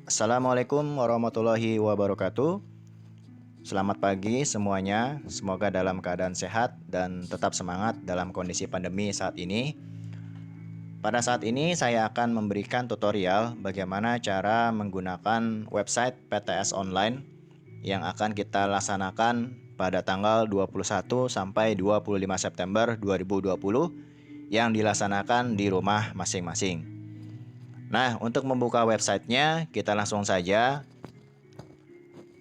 Assalamualaikum warahmatullahi wabarakatuh. Selamat pagi semuanya. Semoga dalam keadaan sehat dan tetap semangat dalam kondisi pandemi saat ini. Pada saat ini saya akan memberikan tutorial bagaimana cara menggunakan website PTS online yang akan kita laksanakan pada tanggal 21 sampai 25 September 2020 yang dilaksanakan di rumah masing-masing. Nah, untuk membuka websitenya, kita langsung saja.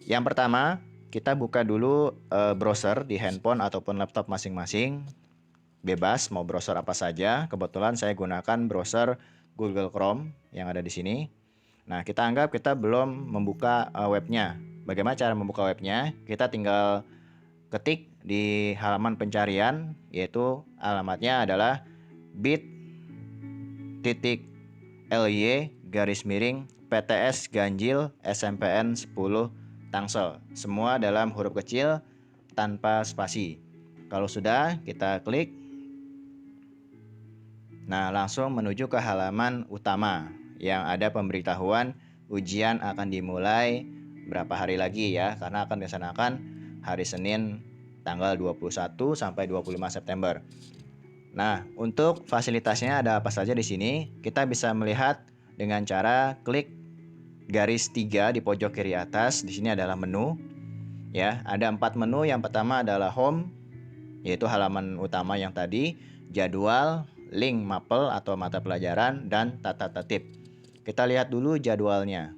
Yang pertama, kita buka dulu browser di handphone ataupun laptop masing-masing. Bebas mau browser apa saja. Kebetulan saya gunakan browser Google Chrome yang ada di sini. Nah, kita anggap kita belum membuka webnya. Bagaimana cara membuka webnya? Kita tinggal ketik di halaman pencarian, yaitu alamatnya adalah bit.ly/PTS ganjil SMPN 10 Tangsel. Semua dalam huruf kecil tanpa spasi. Kalau sudah, kita klik. Nah, langsung menuju ke halaman utama yang ada pemberitahuan ujian akan dimulai berapa hari lagi ya, karena akan dilaksanakan hari Senin tanggal 21 sampai 25 September. Nah, untuk fasilitasnya ada apa saja di sini? Kita bisa melihat dengan cara klik garis 3 di pojok kiri atas. Di sini adalah menu. Ya, ada 4 menu. Yang pertama adalah home, yaitu halaman utama yang tadi, jadwal, link mapel atau mata pelajaran, dan tata tertib. Kita lihat dulu jadwalnya.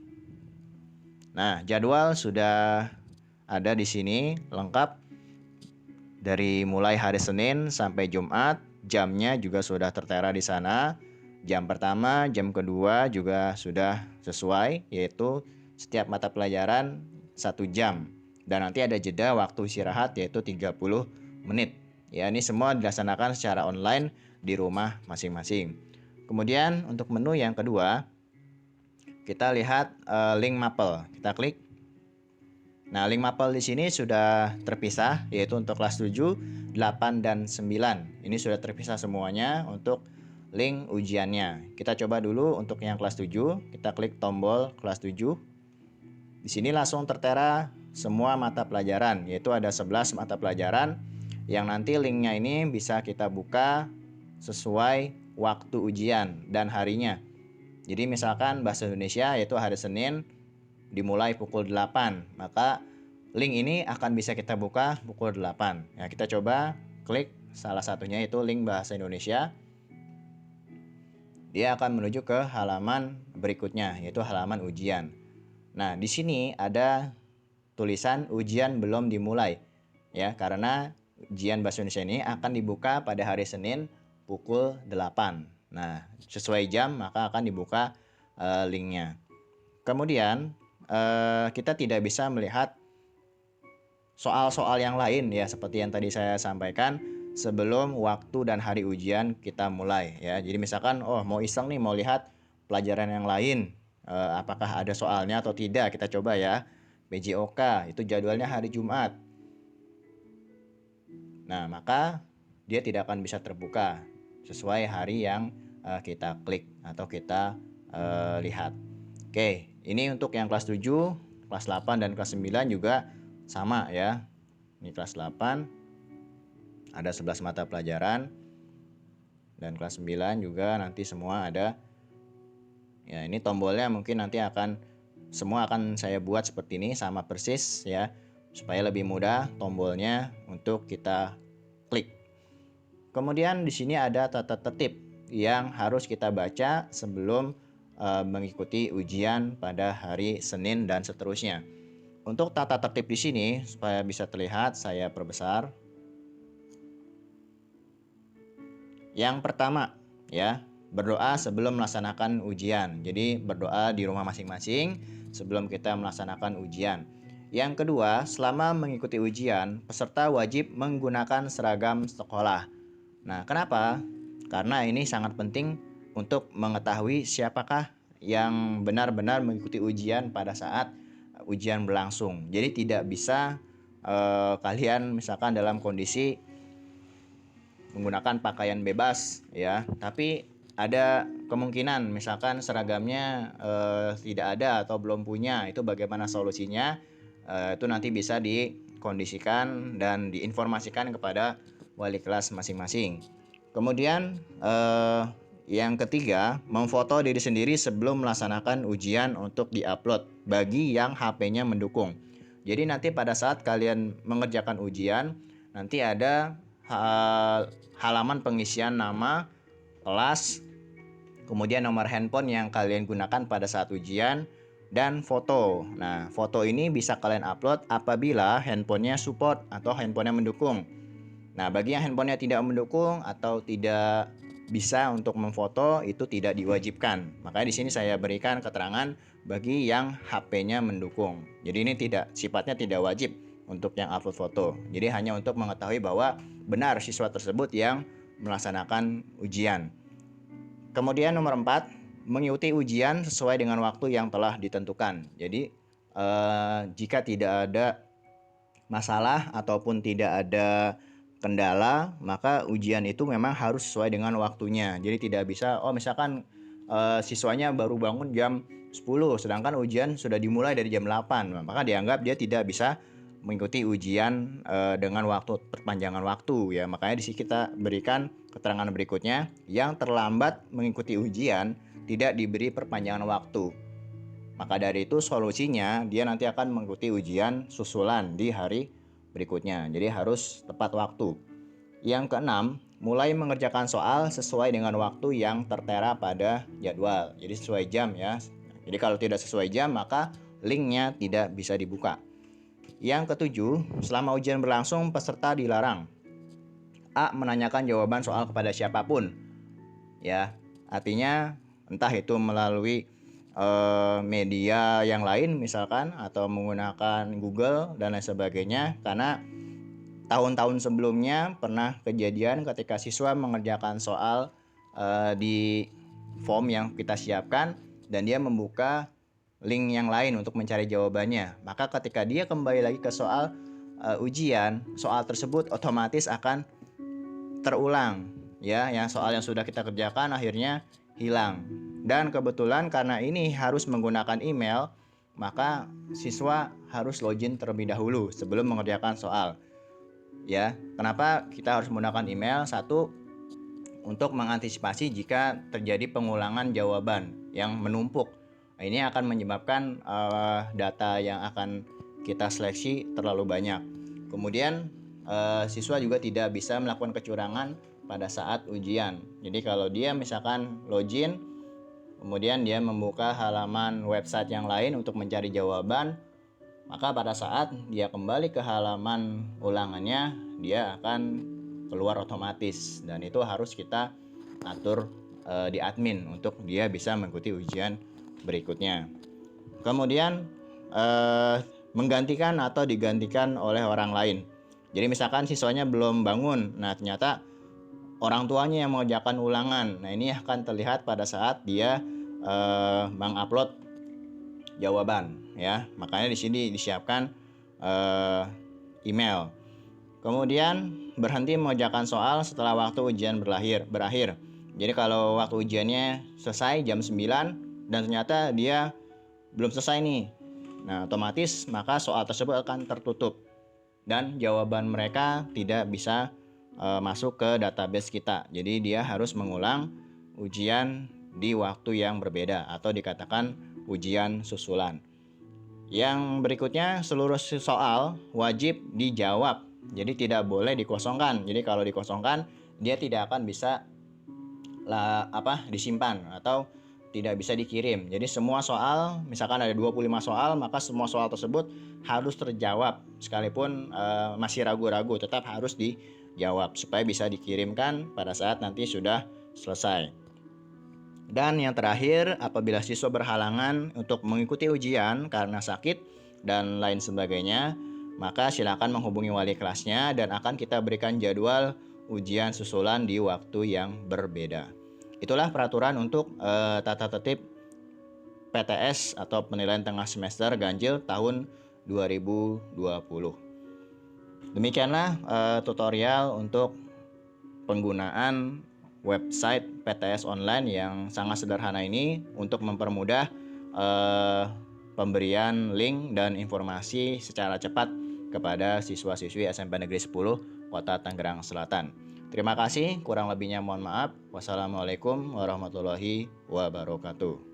Nah, jadwal sudah ada di sini lengkap dari mulai hari Senin sampai Jumat. Jamnya juga sudah tertera di sana. Jam pertama, jam kedua juga sudah sesuai, yaitu setiap mata pelajaran 1 jam. Dan nanti ada jeda waktu istirahat yaitu 30 menit. Ya, ini semua dilaksanakan secara online di rumah masing-masing. Kemudian untuk menu yang kedua, kita lihat link mapel. Kita klik. Nah, link mapel di sini sudah terpisah, yaitu untuk kelas 7, 8, dan 9. Ini sudah terpisah semuanya untuk link ujiannya. Kita coba dulu untuk yang kelas 7. Kita klik tombol kelas 7. Di sini langsung tertera semua mata pelajaran, yaitu ada 11 mata pelajaran yang nanti linknya ini bisa kita buka sesuai waktu ujian dan harinya. Jadi misalkan bahasa Indonesia yaitu hari Senin dimulai pukul 8, maka link ini akan bisa kita buka pukul 8. Ya, kita coba klik salah satunya, itu link bahasa Indonesia. Dia akan menuju ke halaman berikutnya, yaitu halaman ujian. Nah, di sini ada tulisan ujian belum dimulai. Ya, karena ujian bahasa Indonesia ini akan dibuka pada hari Senin pukul 8. Nah, sesuai jam maka akan dibuka linknya. Kemudian kita tidak bisa melihat soal-soal yang lain ya, seperti yang tadi saya sampaikan sebelum waktu dan hari ujian kita mulai ya. Jadi misalkan mau iseng nih mau lihat pelajaran yang lain, apakah ada soalnya atau tidak, kita coba ya. PJOK itu jadwalnya hari Jumat. Nah, maka dia tidak akan bisa terbuka sesuai hari yang kita klik atau kita lihat. Oke, ini untuk yang kelas 7, kelas 8, dan kelas 9 juga sama ya. Ini kelas 8 ada 11 mata pelajaran, dan kelas 9 juga nanti semua ada. Ya, ini tombolnya mungkin nanti semua akan saya buat seperti ini sama persis ya, supaya lebih mudah tombolnya untuk kita klik. Kemudian di sini ada tata tertib yang harus kita baca sebelum mengikuti ujian pada hari Senin dan seterusnya. Untuk tata tertib di sini supaya bisa terlihat, saya perbesar. Yang pertama ya, berdoa sebelum melaksanakan ujian. Jadi berdoa di rumah masing-masing sebelum kita melaksanakan ujian. Yang kedua, selama mengikuti ujian, peserta wajib menggunakan seragam sekolah. Nah, kenapa? Karena ini sangat penting untuk mengetahui siapakah yang benar-benar mengikuti ujian pada saat ujian berlangsung. Jadi tidak bisa kalian misalkan dalam kondisi menggunakan pakaian bebas ya, tapi ada kemungkinan misalkan seragamnya tidak ada atau belum punya, itu bagaimana solusinya? Itu nanti bisa dikondisikan dan diinformasikan kepada wali kelas masing-masing. Kemudian yang ketiga, memfoto diri sendiri sebelum melaksanakan ujian untuk diupload bagi yang HP-nya mendukung. Jadi nanti pada saat kalian mengerjakan ujian, nanti ada halaman pengisian nama, kelas, kemudian nomor handphone yang kalian gunakan pada saat ujian, dan foto. Nah, foto ini bisa kalian upload apabila handphonenya support atau handphonenya mendukung. Nah, bagi yang handphonenya tidak mendukung atau tidak bisa untuk memfoto, itu tidak diwajibkan. Makanya di sini saya berikan keterangan bagi yang HP-nya mendukung. Jadi ini sifatnya tidak wajib untuk yang upload foto. Jadi hanya untuk mengetahui bahwa benar siswa tersebut yang melaksanakan ujian. Kemudian nomor 4, mengikuti ujian sesuai dengan waktu yang telah ditentukan. Jadi jika tidak ada masalah ataupun tidak ada kendala, maka ujian itu memang harus sesuai dengan waktunya. Jadi tidak bisa misalkan siswanya baru bangun jam 10 sedangkan ujian sudah dimulai dari jam 8, maka dianggap dia tidak bisa mengikuti ujian dengan perpanjangan waktu ya. Makanya di sini kita berikan keterangan berikutnya, yang terlambat mengikuti ujian tidak diberi perpanjangan waktu. Maka dari itu solusinya dia nanti akan mengikuti ujian susulan di hari berikutnya. Jadi harus tepat waktu. Yang keenam, mulai mengerjakan soal sesuai dengan waktu yang tertera pada jadwal. Jadi sesuai jam ya. Jadi kalau tidak sesuai jam maka linknya tidak bisa dibuka. Yang ketujuh, selama ujian berlangsung peserta dilarang A. menanyakan jawaban soal kepada siapapun. Ya, artinya entah itu melalui media yang lain misalkan atau menggunakan Google dan lain sebagainya, karena tahun-tahun sebelumnya pernah kejadian ketika siswa mengerjakan soal di form yang kita siapkan dan dia membuka link yang lain untuk mencari jawabannya, maka ketika dia kembali lagi ke soal ujian, soal tersebut otomatis akan terulang ya, yang soal yang sudah kita kerjakan akhirnya hilang. Dan kebetulan karena ini harus menggunakan email, maka siswa harus login terlebih dahulu sebelum mengerjakan soal. Ya, kenapa kita harus menggunakan email? Satu, untuk mengantisipasi jika terjadi pengulangan jawaban yang menumpuk. Nah, ini akan menyebabkan data yang akan kita seleksi terlalu banyak. Kemudian siswa juga tidak bisa melakukan kecurangan pada saat ujian. Jadi kalau dia misalkan login, kemudian dia membuka halaman website yang lain untuk mencari jawaban, maka pada saat dia kembali ke halaman ulangannya, dia akan keluar otomatis, dan itu harus kita atur di admin untuk dia bisa mengikuti ujian berikutnya. Kemudian menggantikan atau digantikan oleh orang lain. Jadi misalkan siswanya belum bangun, nah ternyata orang tuanya yang mengerjakan ulangan. Nah ini akan terlihat pada saat dia mengupload jawaban ya. Makanya di sini disiapkan email. Kemudian berhenti mengerjakan soal setelah waktu ujian berakhir. Jadi kalau waktu ujiannya selesai jam 9 dan ternyata dia belum selesai nih, nah otomatis maka soal tersebut akan tertutup dan jawaban mereka tidak bisa masuk ke database kita. Jadi dia harus mengulang ujian di waktu yang berbeda atau dikatakan ujian susulan. Yang berikutnya, seluruh soal wajib dijawab. Jadi tidak boleh dikosongkan. Jadi kalau dikosongkan dia tidak akan bisa disimpan atau tidak bisa dikirim. Jadi semua soal, misalkan ada 25 soal, maka semua soal tersebut harus terjawab. Sekalipun masih ragu-ragu, tetap harus dijawab supaya bisa dikirimkan pada saat nanti sudah selesai. Dan yang terakhir, apabila siswa berhalangan untuk mengikuti ujian karena sakit dan lain sebagainya, maka silakan menghubungi wali kelasnya dan akan kita berikan jadwal ujian susulan di waktu yang berbeda. Itulah peraturan untuk tata tertib PTS atau penilaian tengah semester ganjil tahun 2020. Demikianlah tutorial untuk penggunaan website PTS online yang sangat sederhana ini untuk mempermudah pemberian link dan informasi secara cepat kepada siswa-siswi SMP Negeri 10 Kota Tangerang Selatan. Terima kasih, kurang lebihnya mohon maaf. Wassalamualaikum warahmatullahi wabarakatuh.